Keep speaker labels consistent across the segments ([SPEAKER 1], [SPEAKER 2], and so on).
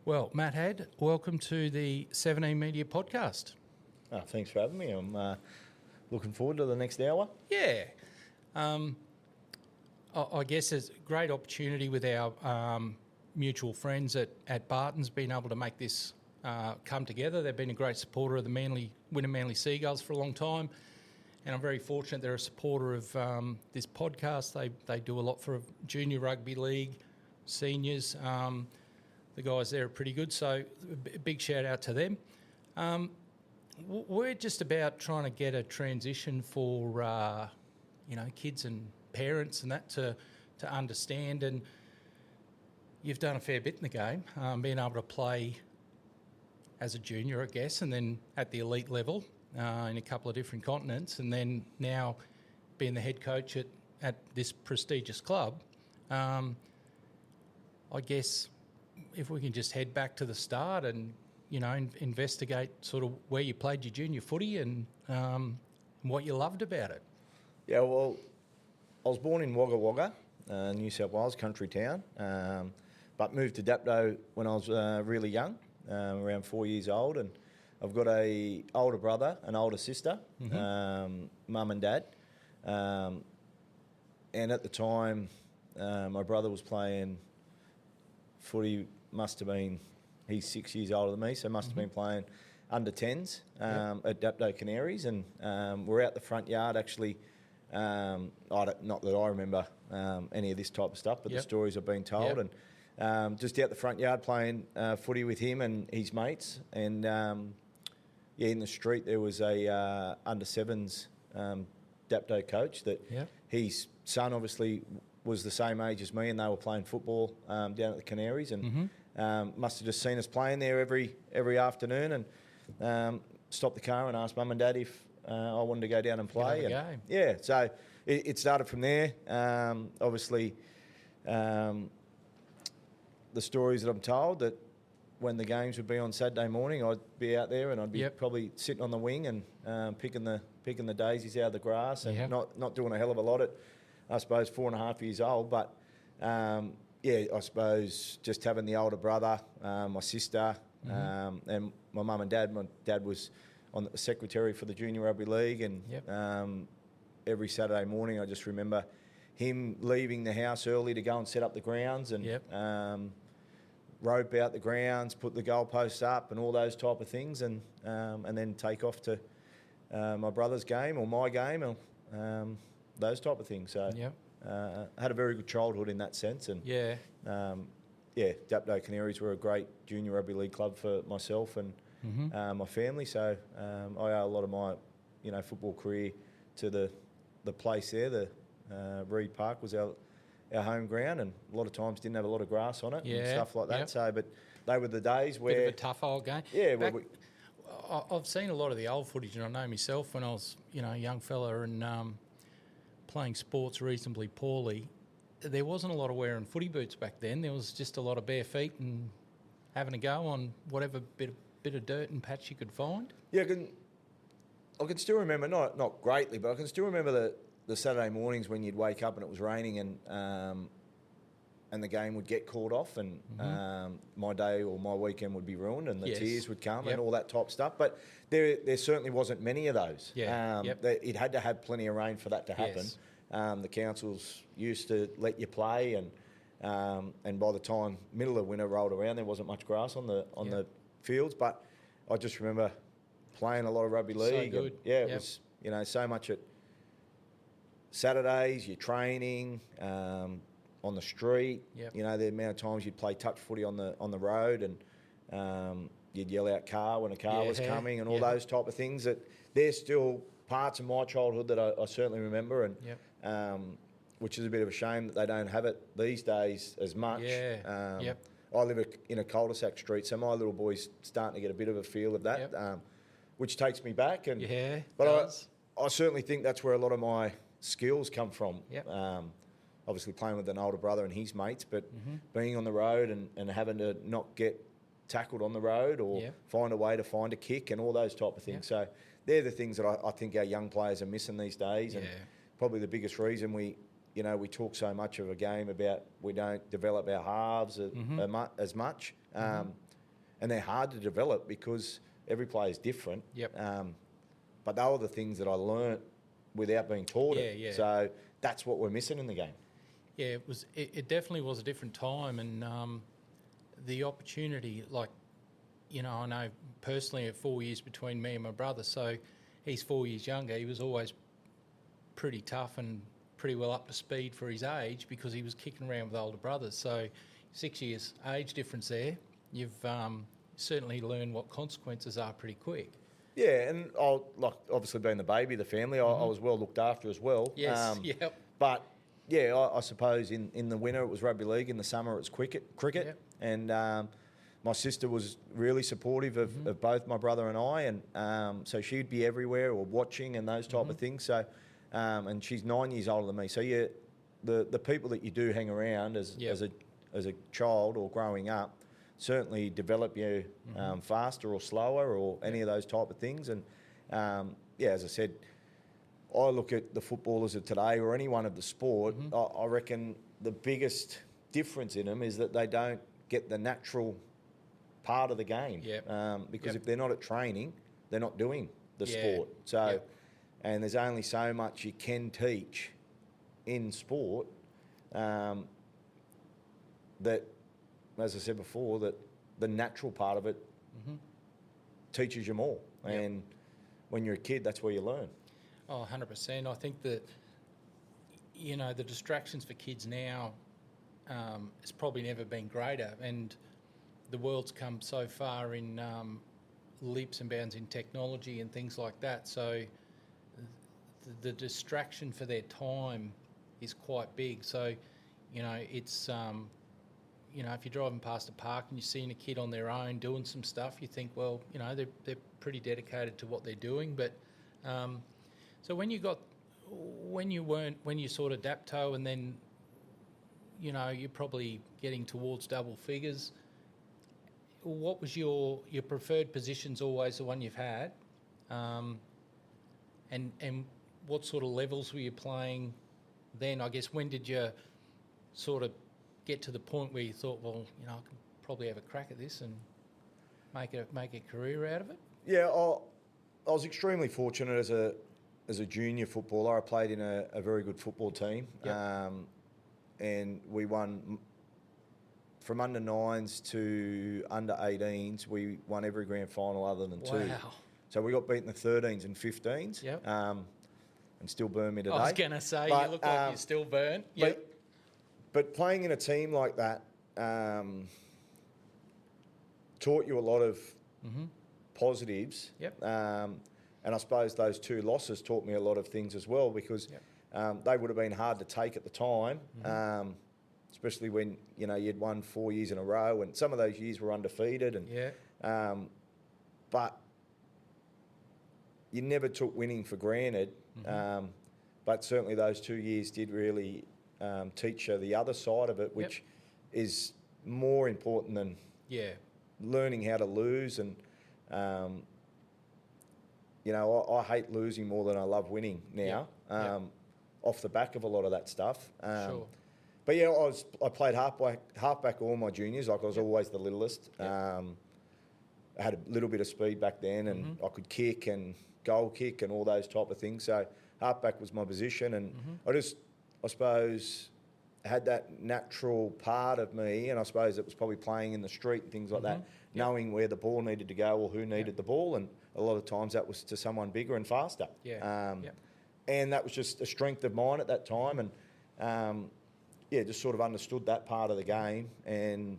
[SPEAKER 1] Well, Matt Hadd, welcome to the 17 Media Podcast.
[SPEAKER 2] Thanks for having me. I'm looking forward to the next hour.
[SPEAKER 1] Yeah. I guess it's a great opportunity with our mutual friends at Barton's being able to make this come together. They've been a great supporter of the Wynnum Manly Seagulls for a long time, and I'm very fortunate they're a supporter of this podcast. They do a lot for junior rugby league, seniors. The guys there are pretty good, so a big shout out to them. We're just about trying to get a transition for kids and parents and that to understand. And you've done a fair bit in the game, being able to play as a junior, I guess, and then at the elite level in a couple of different continents, and then now being the head coach at this prestigious club. I guess if we can just head back to the start and investigate sort of where you played your junior footy and what you loved about it.
[SPEAKER 2] Yeah, well, I was born in Wagga Wagga, New South Wales, country town, but moved to Dapto when I was really young, around 4 years old, and I've got a older brother, an older sister, mum and dad, and at the time my brother was playing footy. Must have been, he's 6 years older than me, so must have been playing under 10s at Dapto Canaries, and we're out the front yard actually. Not that I remember any of this type of stuff, but the stories I've been told, and just out the front yard playing footy with him and his mates, and in the street there was a under 7s Dapto coach that his son obviously was the same age as me, and they were playing football down at the Canaries, and must have just seen us playing there every afternoon, and stopped the car and asked mum and dad if I wanted to go down and play.
[SPEAKER 1] Game.
[SPEAKER 2] So it started from there. Obviously, the stories that I'm told, that when the games would be on Saturday morning, I'd be out there and I'd be probably sitting on the wing and picking the daisies out of the grass, and not doing a hell of a lot at, I suppose, 4.5 years old. But I suppose just having the older brother, my sister, and my mum and dad. My dad was on the secretary for the Junior Rugby League, and every Saturday morning I just remember him leaving the house early to go and set up the grounds and rope out the grounds, put the goalposts up and all those type of things, and then take off to my brother's game or my game, and those type of things. So I had a very good childhood in that sense, and Dapto Canaries were a great junior rugby league club for myself and my family. So I owe a lot of my football career to the place there. The Reed Park was our home ground, and a lot of times didn't have a lot of grass on it and stuff like that. So, but they were the days where...
[SPEAKER 1] Bit of a tough old game.
[SPEAKER 2] Yeah.
[SPEAKER 1] I've seen a lot of the old footage, and I know myself when I was a young fella and playing sports reasonably poorly, there wasn't a lot of wearing footy boots back then. There was just a lot of bare feet and having a go on whatever bit of dirt and patch you could find.
[SPEAKER 2] Yeah, I can still remember, not greatly, but I can still remember the Saturday mornings when you'd wake up and it was raining, and the game would get called off, and my day or my weekend would be ruined, and the tears would come and all that type of stuff. But there certainly wasn't many of those. It had to have plenty of rain for that to happen. The councils used to let you play, and by the time middle of winter rolled around, there wasn't much grass on the fields. But I just remember playing a lot of rugby league.
[SPEAKER 1] So good.
[SPEAKER 2] And, it was so much at Saturdays, you're training on the street. The amount of times you'd play touch footy on the road, and you'd yell out car when a car was coming, and all those type of things. That they're still parts of my childhood that I certainly remember, and which is a bit of a shame that they don't have it these days as much. I live in a cul-de-sac street, so my little boy's starting to get a bit of a feel of that, which takes me back. And I certainly think that's where a lot of my skills come from. Obviously playing with an older brother and his mates, but being on the road and having to not get tackled on the road or find a way to find a kick and all those type of things. So they're the things that I think our young players are missing these days, and probably the biggest reason we talk so much of a game about we don't develop our halves as much. and they're hard to develop because every player is different.
[SPEAKER 1] Yep.
[SPEAKER 2] But they were the things that I learnt without being taught it.
[SPEAKER 1] Yeah.
[SPEAKER 2] So that's what we're missing in the game.
[SPEAKER 1] Yeah, it definitely was a different time, and the opportunity, like, you know, I know personally at 4 years between me and my brother, so he's 4 years younger. He was always pretty tough and pretty well up to speed for his age because he was kicking around with older brothers. So 6 years age difference there. You've certainly learned what consequences are pretty quick.
[SPEAKER 2] Yeah, and obviously being the baby of the family, I was well looked after as well.
[SPEAKER 1] Yes, yep.
[SPEAKER 2] But yeah, I suppose in the winter it was rugby league, in the summer it was cricket,
[SPEAKER 1] Yep.
[SPEAKER 2] and my sister was really supportive of both my brother and I, and so she'd be everywhere or watching and those type of things. So, and she's 9 years older than me. So yeah, the people that you do hang around as a child or growing up certainly develop you faster or slower or any of those type of things. And as I said, I look at the footballers of today or anyone of the sport, I reckon the biggest difference in them is that they don't get the natural part of the game. Because if they're not at training, they're not doing the sport. So, and there's only so much you can teach in sport that, as I said before, that the natural part of it teaches you more. And when you're a kid, that's where you learn.
[SPEAKER 1] Oh, 100%. I think that, you know, the distractions for kids now has probably never been greater, and the world's come so far in leaps and bounds in technology and things like that. So the distraction for their time is quite big. So, you know, it's you know, if you're driving past a park and you're seeing a kid on their own doing some stuff, you think, well, you know, they're pretty dedicated to what they're doing. But so when you sort of dapto and then, you know, you're probably getting towards double figures, what was your preferred positions always the one you've had? And what sort of levels were you playing then? I guess when did you sort of get to the point where you thought, well, you know, I can probably have a crack at this and make a career out of it?
[SPEAKER 2] Yeah, I was extremely fortunate as a junior footballer. I played in a very good football team, and we won from under 9s to under 18s. We won every grand final other than two.
[SPEAKER 1] Wow.
[SPEAKER 2] So we got beaten the 13s and 15s.
[SPEAKER 1] Yep.
[SPEAKER 2] And still burn me today.
[SPEAKER 1] I was going to say,
[SPEAKER 2] but,
[SPEAKER 1] you look like you're still burnt. Yep.
[SPEAKER 2] But playing in a team like that taught you a lot of positives.
[SPEAKER 1] Yep.
[SPEAKER 2] And I suppose those two losses taught me a lot of things as well, because they would have been hard to take at the time, especially when, you know, you'd won 4 years in a row, and some of those years were undefeated. And but you never took winning for granted. But certainly those 2 years did really teach you the other side of it, which is more important than learning how to lose. And you know, I hate losing more than I love winning now. Off the back of a lot of that stuff.
[SPEAKER 1] Sure.
[SPEAKER 2] But yeah, I played halfback all my juniors. Like, I was always the littlest. I had a little bit of speed back then, and I could kick and goal kick and all those type of things. So halfback was my position, and I suppose had that natural part of me, and I suppose it was probably playing in the street and things like that, knowing where the ball needed to go or who needed the ball, and a lot of times that was to someone bigger and faster. And that was just a strength of mine at that time, and just sort of understood that part of the game, and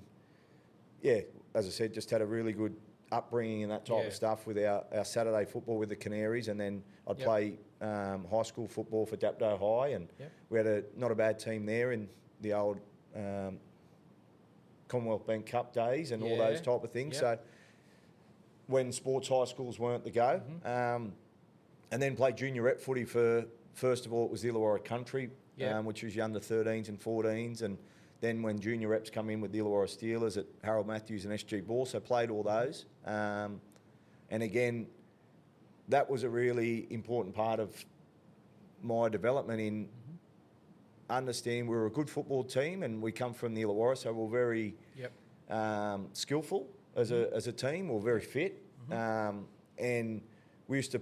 [SPEAKER 2] as I said, just had a really good upbringing and that type of stuff with our Saturday football with the Canaries, and then I'd play high school football for Dapto High, and we had not a bad team there in the old Commonwealth Bank Cup days and all those type of things. So when sports high schools weren't the go, and then played junior rep footy for, first of all, it was the Illawarra Country, which was your under 13s and 14s, and then when junior reps come in with the Illawarra Steelers at Harold Matthews and SG Ball, so played all those. And again, that was a really important part of my development in understanding we were a good football team, and we come from the Illawarra, so we're very skillful. as a team. We were very fit, and we used to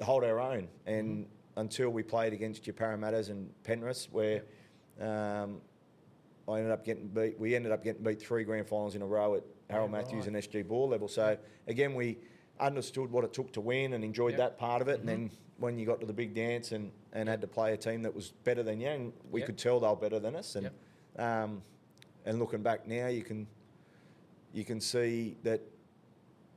[SPEAKER 2] hold our own. And until we played against your Parramatta's and Penriths, where we ended up getting beat 3 grand finals in a row at Harold Matthews and SG Ball level. So again, we understood what it took to win and enjoyed that part of it. And then when you got to the big dance and had to play a team that was better than you, and we could tell they were better than us. And looking back now, you can see that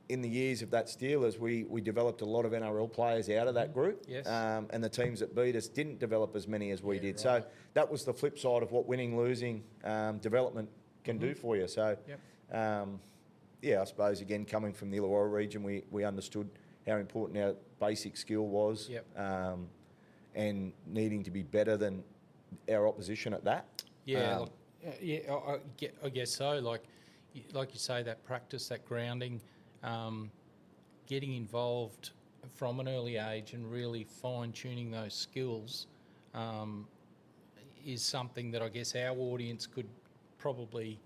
[SPEAKER 2] in the years of that Steelers, we developed a lot of NRL players out of that group.
[SPEAKER 1] Yes.
[SPEAKER 2] And the teams that beat us didn't develop as many as we did. Right. So that was the flip side of what winning, losing, development can do for you. So, I suppose, again, coming from the Illawarra region, we understood how important our basic skill was and needing to be better than our opposition at that.
[SPEAKER 1] Yeah, I guess so. Like you say, that practice, that grounding, getting involved from an early age and really fine-tuning those skills is something that I guess our audience could probably,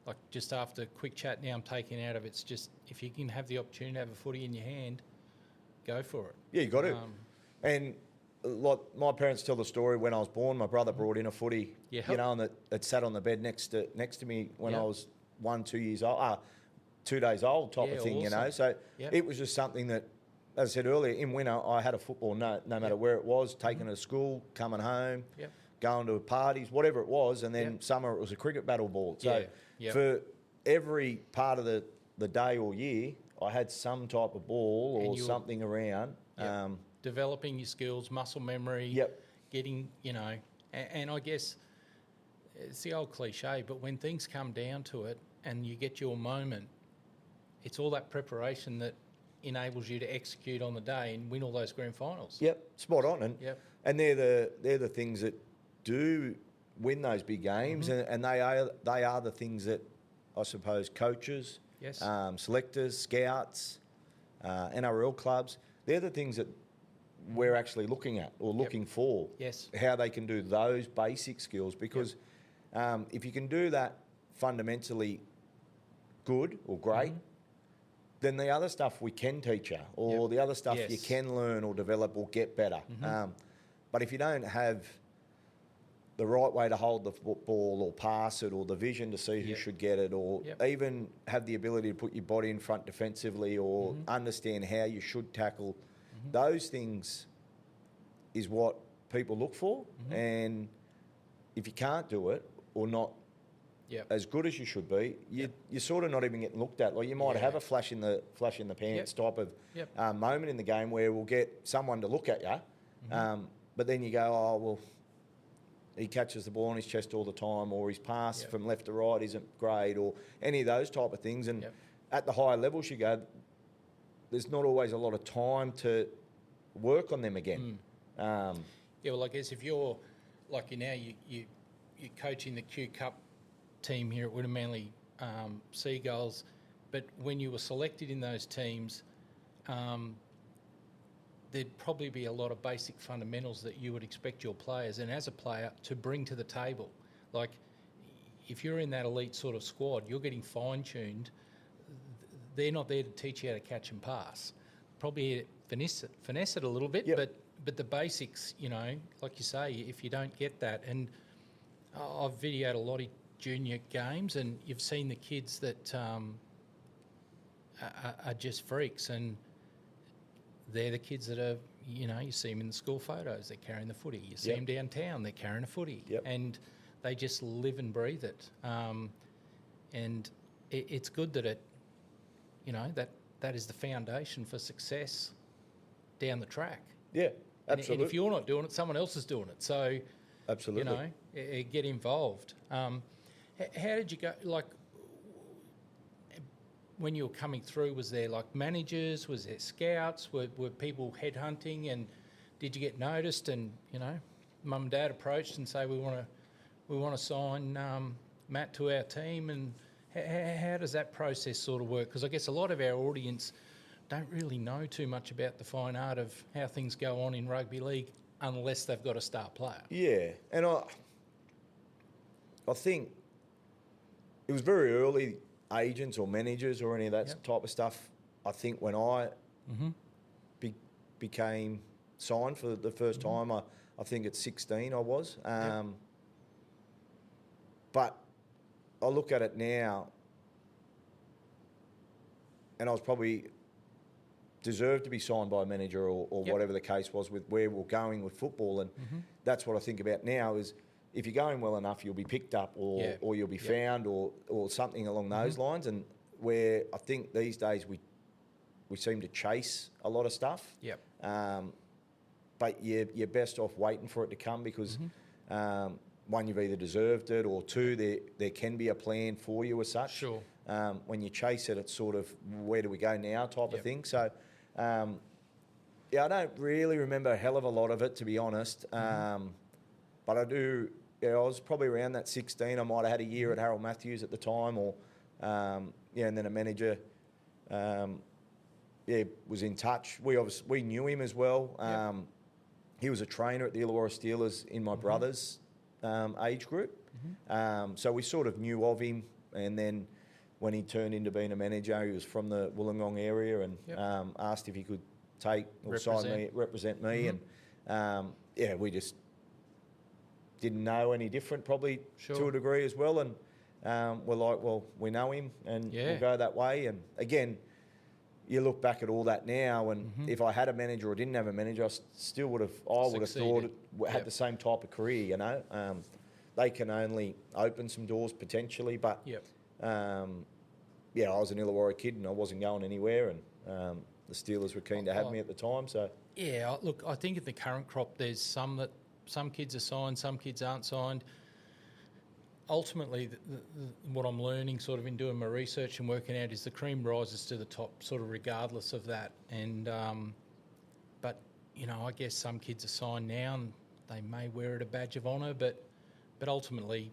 [SPEAKER 1] like just after a quick chat now I'm taking out of it's just if you can have the opportunity to have a footy in your hand, go for it.
[SPEAKER 2] Yeah, you got to. And like my parents tell the story, when I was born, my brother brought in a footy, and it sat on the bed next to me when I was 2 years old, 2 days old type of thing, awesome. So it was just something that, as I said earlier, in winter I had a football no matter where it was, taking it to school, coming home, going to parties, whatever it was, and then summer it was a cricket battle ball. So for every part of the day or year, I had some type of ball or something around.
[SPEAKER 1] Developing your skills, muscle memory, getting, and I guess it's the old cliche, but when things come down to it and you get your moment, it's all that preparation that enables you to execute on the day and win all those grand finals.
[SPEAKER 2] Yep, spot on. And they're the things that do win those big games, and they are the things that I suppose coaches, selectors, scouts, NRL clubs, they're the things that we're actually looking at or looking for.
[SPEAKER 1] Yes.
[SPEAKER 2] How they can do those basic skills, because if you can do that fundamentally good or great, then the other stuff we can teach you, or the other stuff you can learn or develop or get better. But if you don't have the right way to hold the football or pass it, or the vision to see who should get it, or even have the ability to put your body in front defensively, or understand how you should tackle, those things is what people look for. And if you can't do it or not as good as you should be, you're sort of not even getting looked at. Like you might have a flash in the pants type of moment in the game where we'll get someone to look at you, but then you go, oh well, he catches the ball on his chest all the time, or his pass from left to right isn't great, or any of those type of things. And at the higher levels you go, there's not always a lot of time to work on them again.
[SPEAKER 1] Well, I guess if you're like you're coaching the Q Cup team here at Wynnum Manly Seagulls, but when you were selected in those teams, there'd probably be a lot of basic fundamentals that you would expect your players, and as a player, to bring to the table. Like, if you're in that elite sort of squad, you're getting fine-tuned. They're not there to teach you how to catch and pass. Probably finesse it a little bit, but the basics, like you say, if you don't get that, and I've videoed a lot of junior games, and you've seen the kids that are just freaks, and they're the kids that are, you see them in the school photos, they're carrying the footy. You see them downtown, they're carrying a footy. And they just live and breathe it. And it's good that it, that is the foundation for success down the track.
[SPEAKER 2] Yeah, absolutely.
[SPEAKER 1] And if you're not doing it, someone else is doing it. So,
[SPEAKER 2] absolutely,
[SPEAKER 1] get involved. How did you go, like, when you were coming through, was there like managers, was there scouts, were people headhunting, and did you get noticed, and mum and dad approached and say we want to sign Matt to our team, and how does that process sort of work? Because I guess a lot of our audience don't really know too much about the fine art of how things go on in rugby league unless they've got a star player.
[SPEAKER 2] Yeah, and I think it was very early agents or managers or any of that type of stuff. I think when I became signed for the first time, I think at 16 I was. But I look at it now, and I was probably deserved to be signed by a manager or whatever the case was with where we're going with football. And that's what I think about now is if you're going well enough, you'll be picked up or you'll be found or something along those lines. And where I think these days we seem to chase a lot of stuff. But you're best off waiting for it to come because one, you've either deserved it, or two, there can be a plan for you as such.
[SPEAKER 1] Sure.
[SPEAKER 2] When you chase it, it's sort of where do we go now type of thing. So, I don't really remember a hell of a lot of it, to be honest. But I do. I was probably around that 16. I might have had a year at Harold Matthews at the time, or and then a manager. Was in touch. We knew him as well. He was a trainer at the Illawarra Steelers in my brother's age group. So we sort of knew of him. And then when he turned into being a manager, he was from the Wollongong area and asked if he could represent me. And we just didn't know any different, probably to a degree as well. And we're like, well, we know him and we'll go that way. And again, you look back at all that now, and if I had a manager or didn't have a manager, I still would have thought had the same type of career, you know. They can only open some doors potentially, but I was an Illawarra kid and I wasn't going anywhere, and the Steelers were keen to have me at the time. So
[SPEAKER 1] look, I think in the current crop, there's some kids are signed, some kids aren't signed. Ultimately, what I'm learning sort of in doing my research and working out is the cream rises to the top sort of regardless of that. And but, you know, I guess some kids are signed now and they may wear it a badge of honour, but ultimately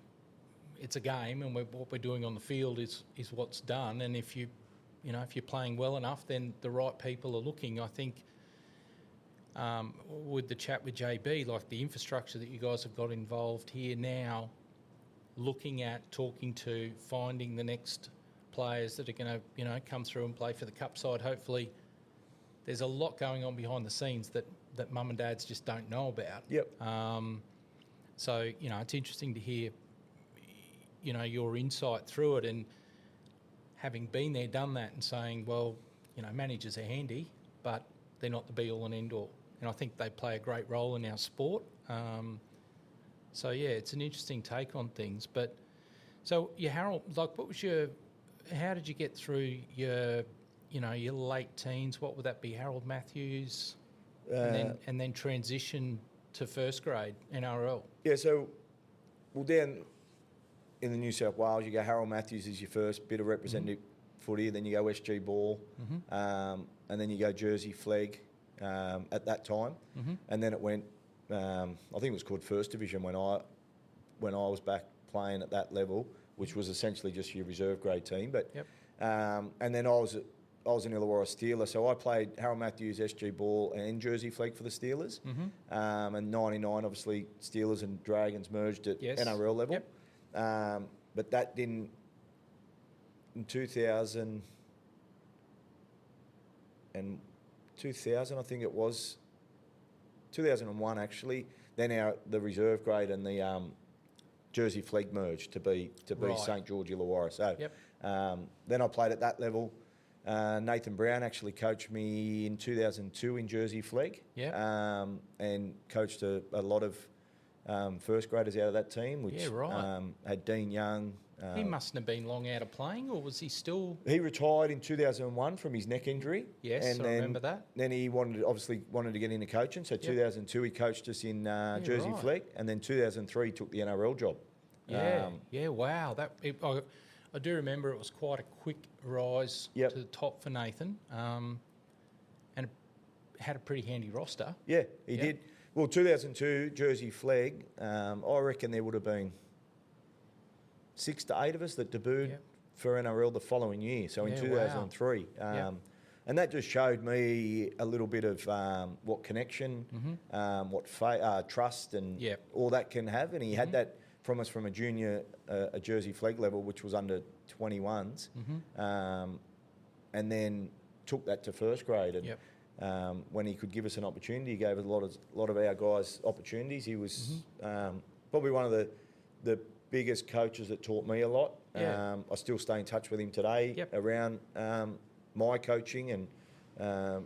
[SPEAKER 1] it's a game, and what we're doing on the field is what's done. And if you're playing well enough, then the right people are looking. I think with the chat with JB, like the infrastructure that you guys have got involved here now, looking at, talking to, finding the next players that are going to, come through and play for the Cup side. Hopefully, there's a lot going on behind the scenes that mum and dads just don't know about. So, it's interesting to hear, your insight through it, and having been there, done that, and saying, well, managers are handy, but they're not the be-all and end-all. And I think they play a great role in our sport. So, it's an interesting take on things. But, so, Harold, like, how did you get through your late teens? What would that be, Harold Matthews? And then transition to first grade, NRL?
[SPEAKER 2] So, down in the New South Wales, you go Harold Matthews is your first bit of representative footy, then you go SG Ball, and then you go Jersey Flegg at that time. And then it went... I think it was called First Division when I was back playing at that level, which was essentially just your reserve grade team. But and then I was an Illawarra Steeler, so I played Harold Matthews, SG Ball, and Jersey Flegg for the Steelers. And '99, obviously, Steelers and Dragons merged at NRL level. But that didn't. In 2000, I think it was. 2001 actually. Then the reserve grade and the Jersey Flegg merged to be St George Illawarra. So then I played at that level. Nathan Brown actually coached me in 2002 in Jersey Flegg. And coached a lot of first graders out of that team, which had Dean Young.
[SPEAKER 1] He mustn't have been long out of playing, or was he still...
[SPEAKER 2] He retired in 2001 from his neck injury.
[SPEAKER 1] Yes, I remember that.
[SPEAKER 2] Then he wanted to get into coaching. So 2002 he coached us in Jersey Flegg, and then 2003 he took the NRL job.
[SPEAKER 1] Wow. I do remember it was quite a quick rise to the top for Nathan, and had a pretty handy roster.
[SPEAKER 2] Yeah, he did. Well, 2002 Jersey Flegg, I reckon there would have been 6 to 8 of us that debuted for NRL the following year, so in 2003. And that just showed me a little bit of what connection, what trust and all that can have. And he had that from us from a junior, a Jersey flag level, which was under 21s, and then took that to first grade. And when he could give us an opportunity, he gave a lot of our guys opportunities. He was probably one of the biggest coaches that taught me a lot. I still stay in touch with him today around my coaching and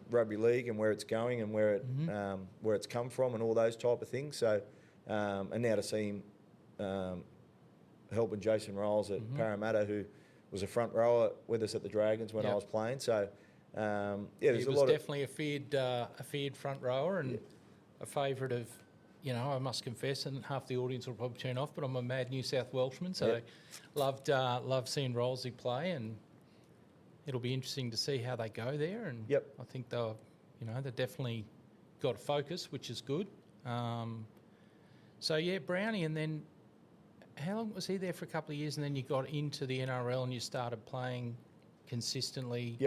[SPEAKER 2] rugby league and where it's going and where it's come from and all those type of things. So, and now to see him helping Jason Rolls at Parramatta, who was a front rower with us at the Dragons when I was playing. So, there's
[SPEAKER 1] he was definitely a feared front rower and a favourite of, I must confess, and half the audience will probably turn off, but I'm a mad New South Welshman, so loved seeing Rolsey play, and it'll be interesting to see how they go there. And I think they've definitely got a focus, which is good. Brownie, and then how long was he there for? A couple of years, and then you got into the NRL and you started playing consistently.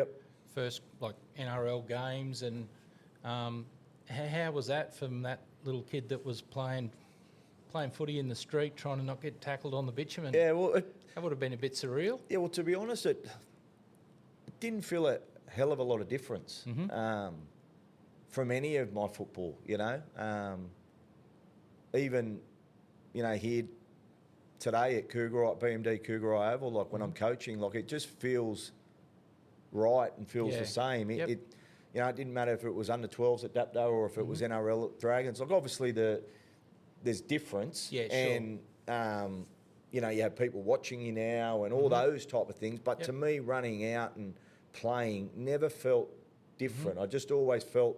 [SPEAKER 1] First, like NRL games, and how was that from that little kid that was playing footy in the street, trying to not get tackled on the bitumen?
[SPEAKER 2] Yeah, well,
[SPEAKER 1] that would have been a bit surreal.
[SPEAKER 2] Yeah, well, to be honest, it didn't feel a hell of a lot of difference from any of my football. Even here today at BMD Cougar Oval, like when I'm coaching, like it just feels right and feels the same. It didn't matter if it was under 12s at Dapto or if it was NRL at Dragons. Like obviously there's difference, and you have people watching you now and all those type of things. But to me, running out and playing never felt different. I just always felt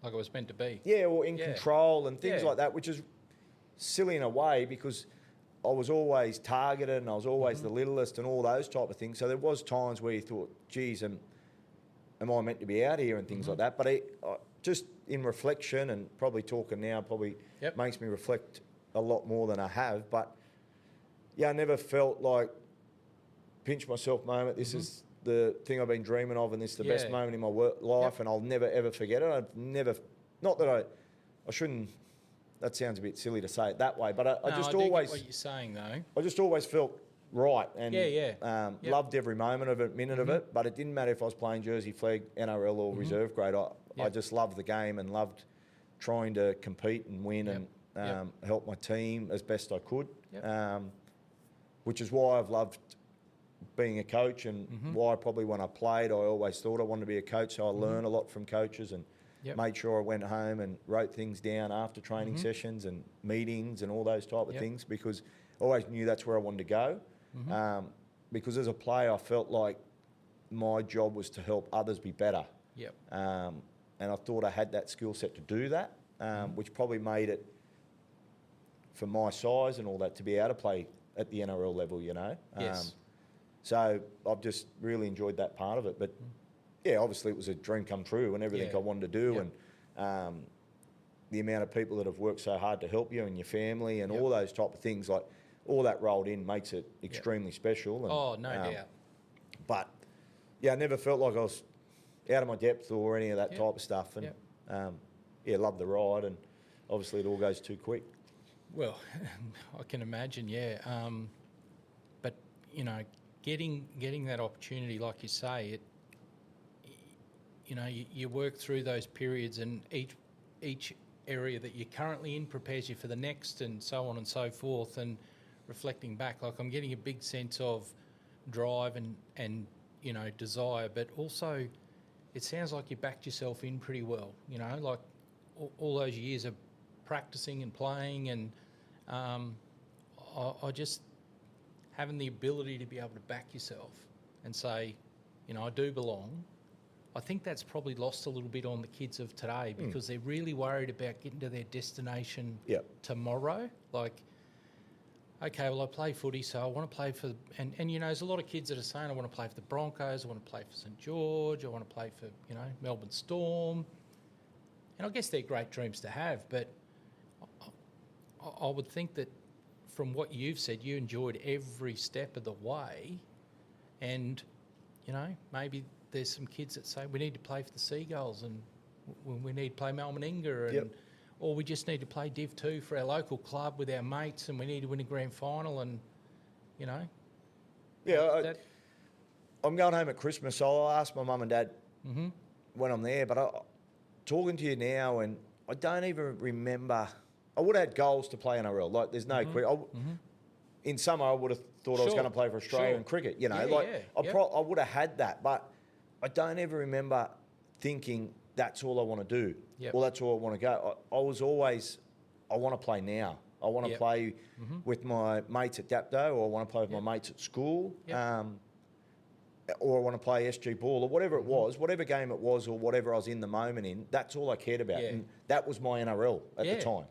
[SPEAKER 1] like it was meant to be.
[SPEAKER 2] Yeah, or in control and things like that, which is silly in a way because I was always targeted and I was always the littlest and all those type of things. So there was times where you thought, geez, am I meant to be out here and things like that? But just in reflection and probably talking now makes me reflect a lot more than I have. But, I never felt like pinch myself moment. This is the thing I've been dreaming of and this is the best moment in my life and I'll never, ever forget it. I've never... Not that I shouldn't... That sounds a bit silly to say it that way, but I just always...
[SPEAKER 1] get what you're saying, though.
[SPEAKER 2] I just always felt right and loved every moment of it, minute of it, but it didn't matter if I was playing Jersey flag, NRL or reserve grade. I just loved the game and loved trying to compete and win and help my team as best I could, which is why I've loved being a coach and why probably when I played I always thought I wanted to be a coach, so I learned a lot from coaches and made sure I went home and wrote things down after training sessions and meetings and all those type of things because I always knew that's where I wanted to go. Because as a player I felt like my job was to help others be better. And I thought I had that skill set to do that, which probably made it, for my size and all that, to be able to play at the NRL level, So I've just really enjoyed that part of it. But obviously it was a dream come true and everything I wanted to do, and the amount of people that have worked so hard to help you and your family and all those type of things, like all that rolled in makes it extremely special. And,
[SPEAKER 1] no doubt.
[SPEAKER 2] But I never felt like I was out of my depth or any of that type of stuff. And loved the ride, and obviously it all goes too quick.
[SPEAKER 1] Well, I can imagine, but getting that opportunity, like you say, you work through those periods, and each area that you're currently in prepares you for the next, and so on and so forth. And reflecting back, like I'm getting a big sense of drive and desire, but also it sounds like you backed yourself in pretty well. Like all those years of practicing and playing, and I just having the ability to be able to back yourself and say, I do belong. I think that's probably lost a little bit on the kids of today because they're really worried about getting to their destination tomorrow. Like, okay, well, I play footy, so I want to play for... And there's a lot of kids that are saying, I want to play for the Broncos, I want to play for St George, I want to play for, Melbourne Storm. And I guess they're great dreams to have, but I would think that from what you've said, you enjoyed every step of the way, and, maybe there's some kids that say we need to play for the Seagulls and we need to play Malmaninga and or we just need to play Div 2 for our local club with our mates and we need to win a grand final and, you know.
[SPEAKER 2] Yeah, I'm going home at Christmas, so I'll ask my mum and dad when I'm there. But talking to you now, and I don't even remember. I would have had goals to play NRL. Like, there's no in summer, I would have thought I was going to play for Australia in cricket. You know, I would have had that, but I don't ever remember thinking that's all I want to do. Or that's all I want to go. I was always, I want to play now. I want to play with my mates at Dapto, or I want to play with my mates at school, or I want to play SG ball, or whatever it was, whatever game it was, or whatever I was in the moment in. That's all I cared about, and that was my NRL at the time.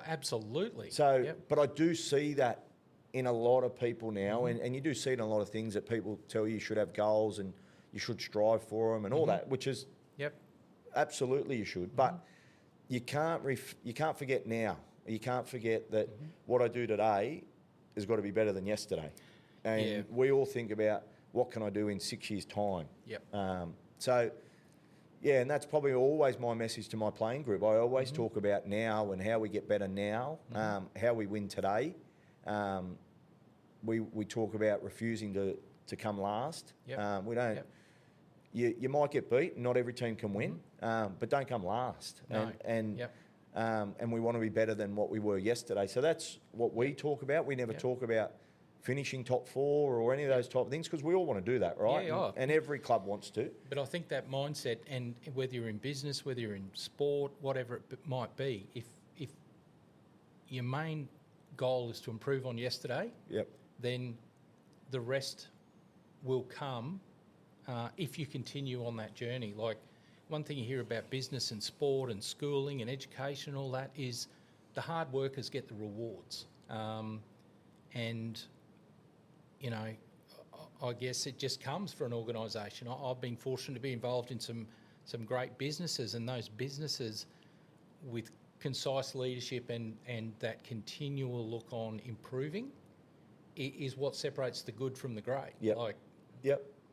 [SPEAKER 1] Absolutely.
[SPEAKER 2] So, but I do see that in a lot of people now, and you do see it in a lot of things that people tell you should have goals and you should strive for them and all that, which is absolutely you should, but you can't forget now. You can't forget that what I do today has got to be better than yesterday. And we all think about what can I do in 6 years' time. So, and that's probably always my message to my playing group. I always talk about now and how we get better now, how we win today. We talk about refusing to come last. We don't. You might get beat. Not every team can win, but don't come last.
[SPEAKER 1] No.
[SPEAKER 2] And we want to be better than what we were yesterday. So that's what we talk about. We never talk about finishing top 4 or any of those type of things, because we all want to do that, right? And every club wants to.
[SPEAKER 1] But I think that mindset, and whether you're in business, whether you're in sport, whatever it might be, if your main goal is to improve on yesterday, then the rest will come if you continue on that journey. Like, one thing you hear about business and sport and schooling and education and all that is the hard workers get the rewards. And, you know, I guess it just comes for an organisation. I've been fortunate to be involved in some great businesses, and those businesses with concise leadership and that continual look on improving is what separates the good from the great.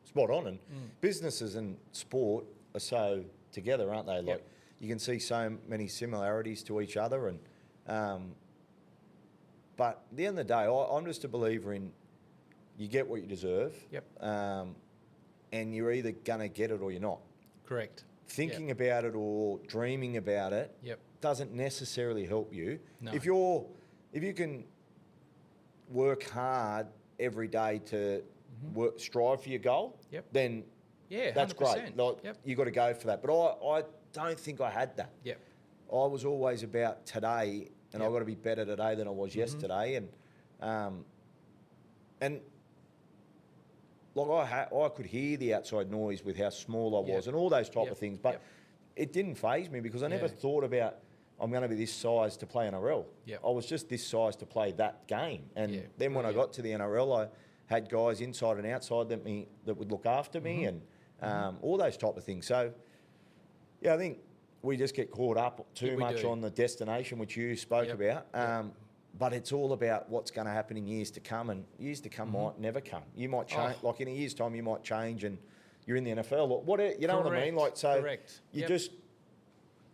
[SPEAKER 2] Spot on. And businesses and sport are so together, aren't they? Like, you can see so many similarities to each other. And but at the end of the day, I'm just a believer in you get what you deserve. And you're either going to get it or you're not.
[SPEAKER 1] Correct.
[SPEAKER 2] Thinking about it or dreaming about it doesn't necessarily help you.
[SPEAKER 1] No.
[SPEAKER 2] If you can work hard every day to strive for your goal, then that's
[SPEAKER 1] 100%.
[SPEAKER 2] great. Like, you got to go for that. But I don't think I had that. I was always about today, and I've got to be better today than I was yesterday. And like, I could hear the outside noise with how small I was and all those type of things, but it didn't faze me, because I never thought about I'm going to be this size to play NRL. I was just this size to play that game. And then when I got to the NRL, I had guys inside and outside that would look after me, and all those type of things. So, I think we just get caught up too much on the destination, which you spoke about. But it's all about what's going to happen in years to come, and years to come might never come. You might change, like in a year's time, you might change, and you're in the NFL or whatever. You know what I mean? Like, so you just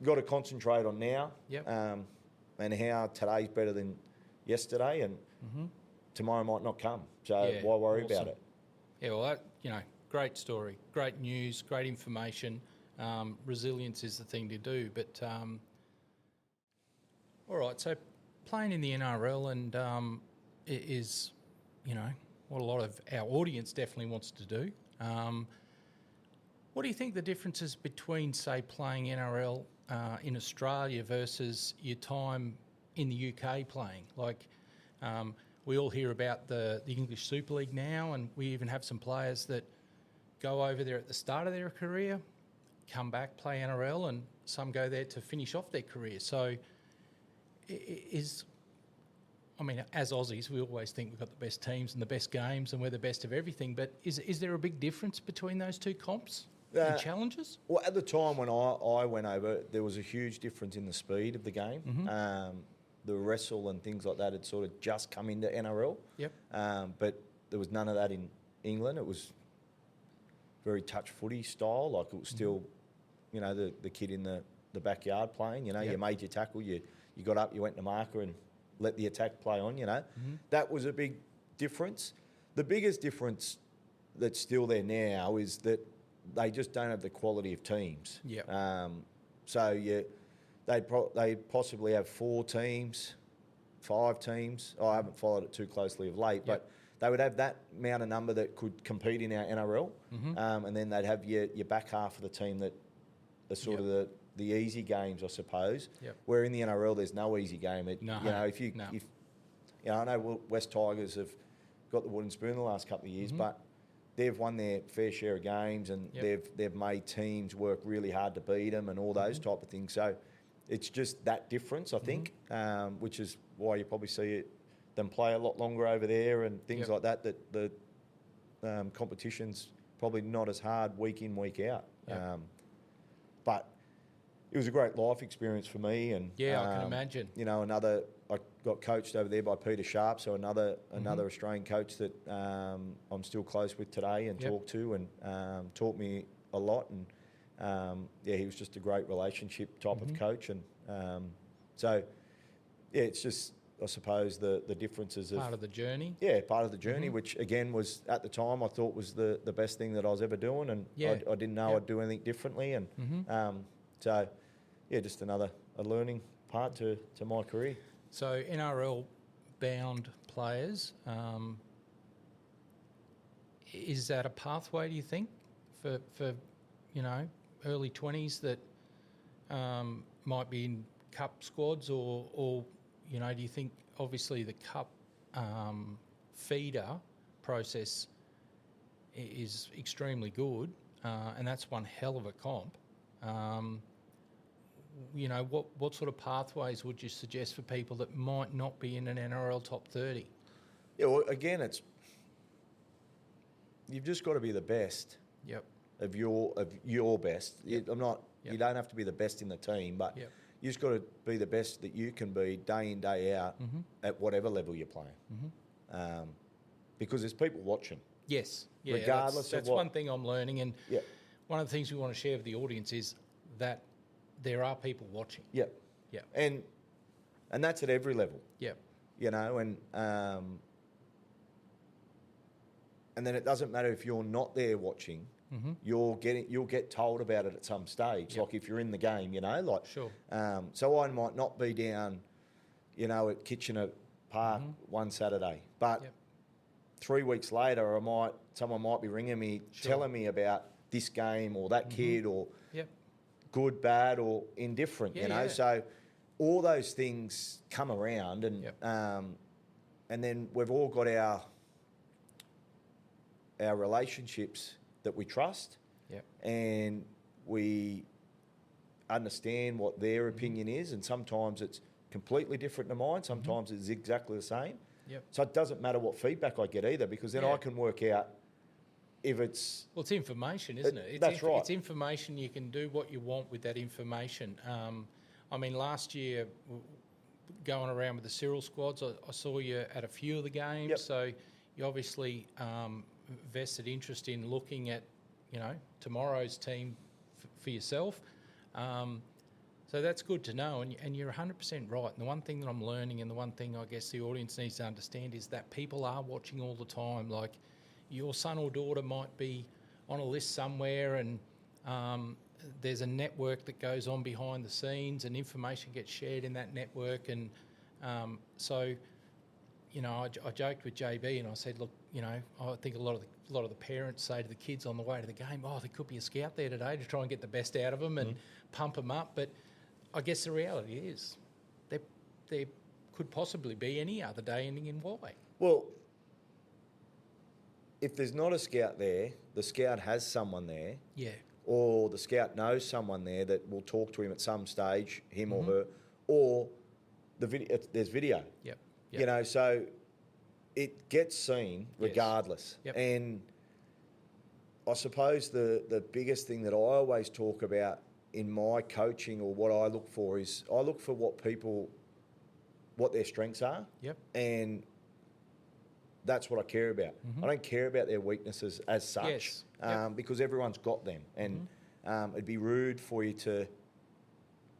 [SPEAKER 2] got to concentrate on now, and how today's better than yesterday, and tomorrow might not come. So why worry about it?
[SPEAKER 1] Well, great story, great news, great information. Resilience is the thing to do. But all right, so playing in the NRL and it is, what a lot of our audience definitely wants to do. What do you think the differences between, say, playing NRL in Australia versus your time in the UK playing? Like, we all hear about the English Super League now, and we even have some players that go over there at the start of their career, come back, play NRL, and some go there to finish off their career. So as Aussies, we always think we've got the best teams and the best games and we're the best of everything, but is there a big difference between those two comps and challenges?
[SPEAKER 2] Well, at the time when I went over, there was a huge difference in the speed of the game. The wrestle and things like that had sort of just come into NRL. But there was none of that in England. It was very touch footy style, like it was still, the kid in the the backyard playing. You know,
[SPEAKER 1] Yep.
[SPEAKER 2] you made your tackle, you got up, you went to marker and let the attack play on. You know, that was a big difference. The biggest difference that's still there now is that they just don't have the quality of teams.
[SPEAKER 1] Yep.
[SPEAKER 2] So they possibly have 4 teams, 5 teams. I haven't followed it too closely of late, but they would have that amount of number that could compete in our NRL, and then they'd have your back half of the team that are sort of the easy games, I suppose.
[SPEAKER 1] Yep.
[SPEAKER 2] Where in the NRL, there's no easy game.
[SPEAKER 1] No.
[SPEAKER 2] You know, if you know, I know West Tigers have got the wooden spoon the last couple of years, but they've won their fair share of games, and they've made teams work really hard to beat them, and all those type of things. So it's just that difference, I think, which is why you probably see them play a lot longer over there and things like that. That the competition's probably not as hard week in, week out. But it was a great life experience for me, and
[SPEAKER 1] I can imagine.
[SPEAKER 2] You know, I got coached over there by Peter Sharp, so another Australian coach that I'm still close with today and talk to, and taught me a lot. And he was just a great relationship type of coach, and so it's just, I suppose, the differences of
[SPEAKER 1] Part of the journey.
[SPEAKER 2] Yeah, part of the journey, which again was at the time I thought was the best thing that I was ever doing, and I didn't know I'd do anything differently, and so just a learning part to my career.
[SPEAKER 1] So NRL bound players, is that a pathway, do you think, for you know, early 20s that might be in cup squads, or you know, do you think obviously the cup feeder process is extremely good, and that's one hell of a comp. You know, what sort of pathways would you suggest for people that might not be in an NRL top 30?
[SPEAKER 2] Yeah, well, again, you've just got to be the best.
[SPEAKER 1] Yep.
[SPEAKER 2] Of your best. You don't have to be the best in the team, but you just got to be the best that you can be day in, day out at whatever level you're playing. Because there's people watching.
[SPEAKER 1] Yes. Yeah,
[SPEAKER 2] regardless
[SPEAKER 1] that's
[SPEAKER 2] of what.
[SPEAKER 1] one thing I'm learning, and one of the things we want to share with the audience is that there are people watching.
[SPEAKER 2] Yep.
[SPEAKER 1] Yeah.
[SPEAKER 2] And that's at every level.
[SPEAKER 1] Yep.
[SPEAKER 2] You know, and then it doesn't matter if you're not there watching. You'll get told about it at some stage. Like if you're in the game, you know, like
[SPEAKER 1] Sure.
[SPEAKER 2] So I might not be down, you know, at Kitchener Park one Saturday, but 3 weeks later, someone might be ringing me, telling me about this game or that kid, or good, bad, or indifferent. You know, so all those things come around, and then we've all got our relationships that we trust, and we understand what their opinion is, and sometimes it's completely different to mine, sometimes it's exactly the same. So it doesn't matter what feedback I get either, because then I can work out if it's...
[SPEAKER 1] Well, it's information, isn't it?
[SPEAKER 2] That's right.
[SPEAKER 1] It's information. You can do what you want with that information. I mean, last year, going around with the Cyril squads, I saw you at a few of the games, so you obviously... vested interest in looking at, you know, tomorrow's team for yourself. So that's good to know, and you're 100% right. And the one thing that I'm learning, and the one thing I guess the audience needs to understand, is that people are watching all the time. Like, your son or daughter might be on a list somewhere, and there's a network that goes on behind the scenes, and information gets shared in that network. And so, you know, I joked with JB and I said, look, you know, I think a lot of the parents say to the kids on the way to the game, oh, there could be a scout there today to try and get the best out of them and pump them up. But I guess the reality is there could possibly be any other day ending in Y.
[SPEAKER 2] Well, if there's not a scout there, the scout has someone there. Yeah. Or the scout knows someone there that will talk to him at some stage, him or her, or there's video.
[SPEAKER 1] Yep.
[SPEAKER 2] You know, so it gets seen regardless.
[SPEAKER 1] Yep.
[SPEAKER 2] And I suppose the biggest thing that I always talk about in my coaching, or what I look for, is I look for what their strengths are.
[SPEAKER 1] Yep.
[SPEAKER 2] And that's what I care about. I don't care about their weaknesses as such, because everyone's got them. And it'd be rude for you to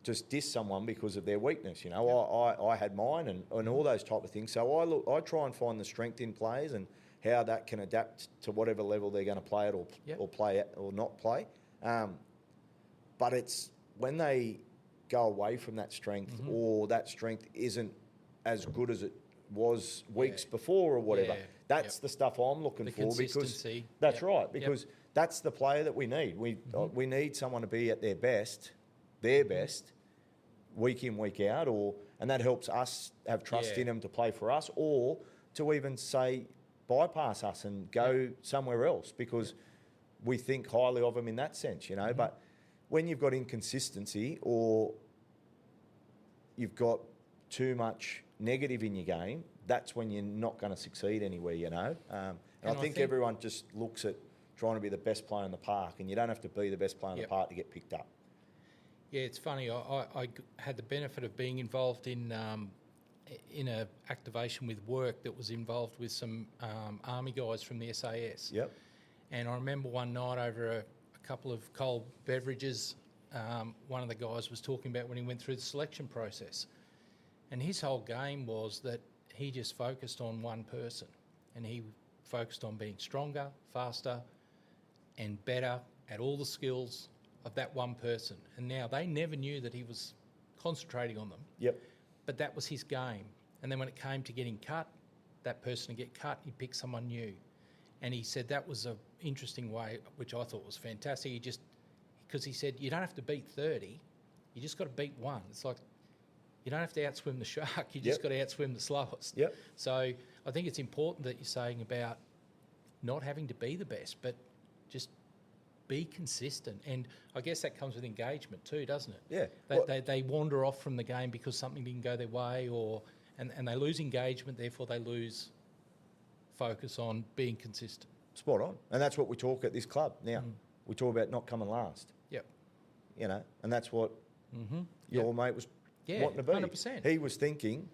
[SPEAKER 2] just diss someone because of their weakness. You know, I had mine and all those type of things. So I try and find the strength in players and how that can adapt to whatever level they're going to play it or play it or not play. But it's when they go away from that strength or that strength isn't as good as it was weeks before or whatever. That's the stuff I'm looking for because that's right, because that's the player that we need. We need someone to be at their best week in, week out, and that helps us have trust in them to play for us, or to even say bypass us and go somewhere else because we think highly of them in that sense, you know. But when you've got inconsistency or you've got too much negative in your game, that's when you're not going to succeed anywhere, you know. And I think everyone just looks at trying to be the best player in the park, and you don't have to be the best player in the park to get picked up.
[SPEAKER 1] Yeah, it's funny. I had the benefit of being involved in a activation with work that was involved with some army guys from the SAS.
[SPEAKER 2] Yep.
[SPEAKER 1] And I remember one night over a couple of cold beverages, one of the guys was talking about when he went through the selection process. And his whole game was that he just focused on one person, and he focused on being stronger, faster, and better at all the skills of that one person. And now they never knew that he was concentrating on them.
[SPEAKER 2] Yep.
[SPEAKER 1] But that was his game. And then when it came to getting cut, that person to get cut, he picked someone new. And he said that was an interesting way, which I thought was fantastic. Because he said, you don't have to beat 30, you just got to beat one. It's like, you don't have to outswim the shark, you just got to outswim the slowest.
[SPEAKER 2] Yep.
[SPEAKER 1] So I think it's important that you're saying about not having to be the best, but just be consistent. And I guess that comes with engagement too, doesn't it?
[SPEAKER 2] Yeah.
[SPEAKER 1] They wander off from the game because something didn't go their way, and they lose engagement, therefore they lose focus on being consistent.
[SPEAKER 2] Spot on. And that's what we talk at this club now. We talk about not coming last.
[SPEAKER 1] Yep.
[SPEAKER 2] You know, and that's what your mate was wanting to be.
[SPEAKER 1] 100%.
[SPEAKER 2] He was thinking,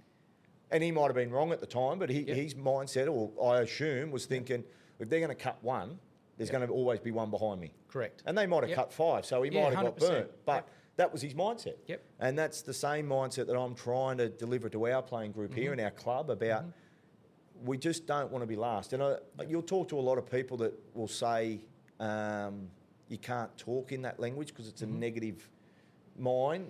[SPEAKER 2] and he might have been wrong at the time, but his mindset, or I assume, was thinking, if they're going to cut one, there's going to always be one behind me.
[SPEAKER 1] Correct.
[SPEAKER 2] And they might have cut five, so he might have got
[SPEAKER 1] 100%.
[SPEAKER 2] burnt. But that was his mindset.
[SPEAKER 1] Yep.
[SPEAKER 2] And that's the same mindset that I'm trying to deliver to our playing group here in our club about we just don't want to be last. And you'll talk to a lot of people that will say you can't talk in that language because it's a negative mind.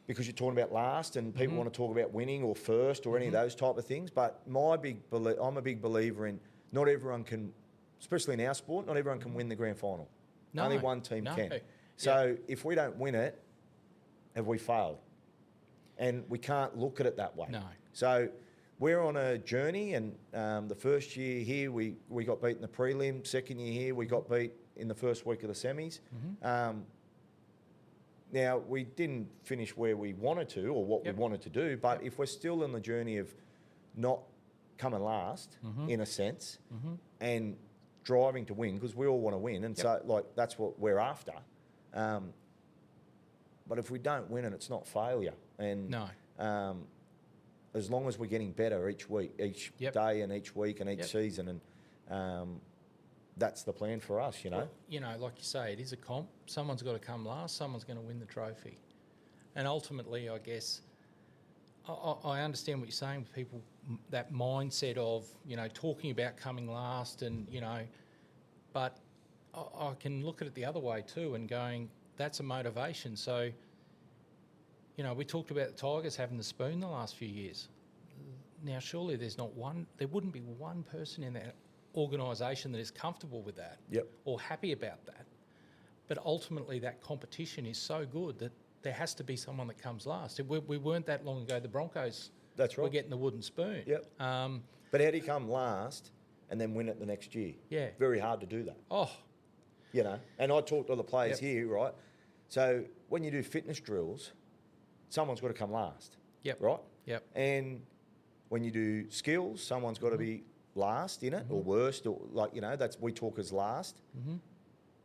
[SPEAKER 2] Because you're talking about last, and people want to talk about winning or first or any of those type of things. But I'm a big believer in not everyone can, especially in our sport, not everyone can win the grand final.
[SPEAKER 1] No,
[SPEAKER 2] only one team can. So if we don't win it, have we failed? And we can't look at it that way.
[SPEAKER 1] No.
[SPEAKER 2] So we're on a journey, and the first year here we got beat in the prelim. Second year here we got beat in the first week of the semis. Now, we didn't finish where we wanted to or what we wanted to do, but if we're still on the journey of not coming last, in a sense, and driving to win, because we all want to win, and so like that's what we're after. But if we don't win it, it's not failure. And as long as we're getting better each week, each day and each week and each season, and that's the plan for us, you know.
[SPEAKER 1] Well, you know, like you say, it is a comp. Someone's got to come last. Someone's going to win the trophy. And ultimately, I guess, I understand what you're saying with people, that mindset of, you know, talking about coming last and, you know, but I can look at it the other way too and going, that's a motivation. So, you know, we talked about the Tigers having the spoon the last few years. Now, surely there wouldn't be one person in that organisation that is comfortable with that or happy about that. But ultimately that competition is so good that there has to be someone that comes last. We weren't that long ago, the Broncos were getting the wooden spoon.
[SPEAKER 2] But how do you come last and then win it the next year?
[SPEAKER 1] Yeah.
[SPEAKER 2] Very hard to do that.
[SPEAKER 1] Oh.
[SPEAKER 2] You know, and I talk to the players here, right? So when you do fitness drills, someone's got to come last. Right? And when you do skills, someone's got to be last in it or worst, or like, you know, we talk as last.